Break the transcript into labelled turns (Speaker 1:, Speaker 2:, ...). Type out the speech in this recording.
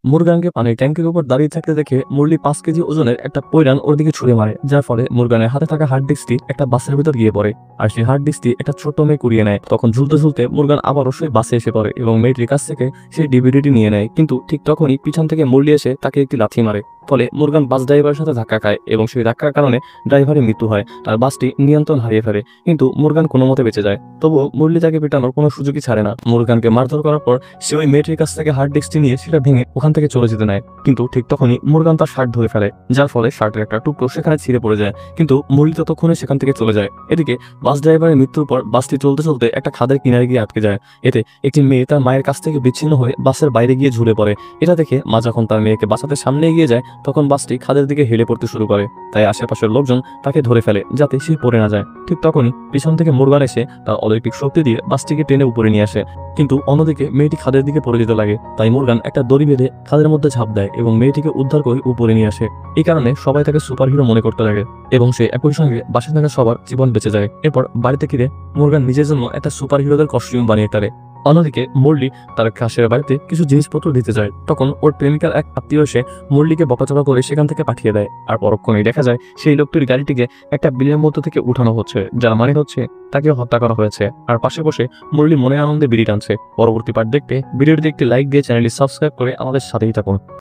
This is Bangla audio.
Speaker 1: মুরগানকে পানির ট্যাঙ্কের উপর দাঁড়িয়ে থাকতে দেখে মুরলি 5 কেজি ওজনের একটা পৈরান ওর দিকে ছুড়ে মারে, যার ফলে মুরগানের হাতে থাকা হার্ড ডিস্কটি একটা বাসের ভিতর গিয়ে পড়ে। আর সেই হার্ড ডিস্কটি একটা ছোট মেয়ে কুড়িয়ে নেয়। তখন ঝুলতে ঝুলতে মুরগান আবারও সেই বাসে এসে পড়ে এবং মেয়েটির কাছ থেকে সেই ডিভিডিটি নিয়ে নেয়। কিন্তু ঠিক তখনই পিছন থেকে মুরলি এসে তাকে একটি লাথি মারে। ফলে মুরগান বাস ড্রাইভারের সাথে ধাক্কা খায় এবং সেই ধাক্কার কারণে ড্রাইভারের মৃত্যু হয় আর বাসটি নিয়ন্ত্রণ হারিয়ে ফেলে। কিন্তু মুরগান কোনো মতে বেঁচে যায়। তবুও মুরলি তাকে পেটানোর কোনো সুযোগই ছাড়ে না। মুরগানকে মারধর করার পর সে ওই মেয়েটির কাছ থেকে হার্ড ডিস্কটি নিয়ে সেটা ভেঙে ওখান থেকে চলে যেতে নেয়। কিন্তু ঠিক তখনই মুরগান তার শার্ট ধরে ফেলে, যার ফলে শার্টের একটা টুকরো সেখানে ছিঁড়ে পড়ে যায়। কিন্তু মুরলি ততক্ষণে সেখান থেকে চলে যায়। এদিকে বাস ড্রাইভারের মৃত্যুর পর বাসটি চলতে চলতে একটা খাদের কিনারে গিয়ে আটকে যায়। এতে একটি মেয়ে তার মায়ের কাছ থেকে বিচ্ছিন্ন হয়ে বাসের বাইরে গিয়ে ঝুলে পড়ে। এটা দেখে মা যখন তার মেয়েকে বাঁচাতে সামনে এগিয়ে যায়, তখন বাসটি খাদের দিকে হেলে পড়তে শুরু করে। তাই আশেপাশের লোকজন তাকে ধরে ফেলে যাতে সে পড়ে না যায়। ঠিক তখনই পিছন থেকে মুরগান এসে তার অলৌকিক শক্তি দিয়ে বাসটিকে টেনে উপরে নিয়ে আসে। কিন্তু অন্যদিকে মেয়েটি খাদের দিকে পড়ে যেতে লাগে। তাই মুরগান একটা দড়ি বেঁধে খাদের মধ্যে ঝাঁপ দেয় এবং মেয়েটিকে উদ্ধার করে উপরে নিয়ে আসে। এই কারণে সবাই তাকে সুপারহিরো মনে করতে লাগে এবং সে একই সঙ্গে বাসে থাকা সবার জীবন বেঁচে যায়। এরপর বাড়িতে ফিরে মুরগান নিজের জন্য একটা সুপারহিরোদের কস্টিউম বানিয়ে তারে। অন্যদিকে মুরলি তার কাছের বাড়িতে কিছু জিনিসপত্র দিতে যায়। তখন ওর প্রেমিকার এক আত্মীয় এসে মুরলিকে বকাচকা করে সেখান থেকে পাঠিয়ে দেয়। আর পরক্ষণেই দেখা যায় সেই লোকটির গাড়িটিকে একটা বিলের মধ্য থেকে উঠানো হচ্ছে, যার মানে হচ্ছে তাকে হত্যা করা হয়েছে। আর পাশে বসে মুরলি মনে আনন্দে বিড়ি টানছে। পরবর্তী পার্ট দেখতে ভিডিওটিতে একটি লাইক দিয়ে চ্যানেলটি সাবস্ক্রাইব করে আমাদের সাথেই থাকুন।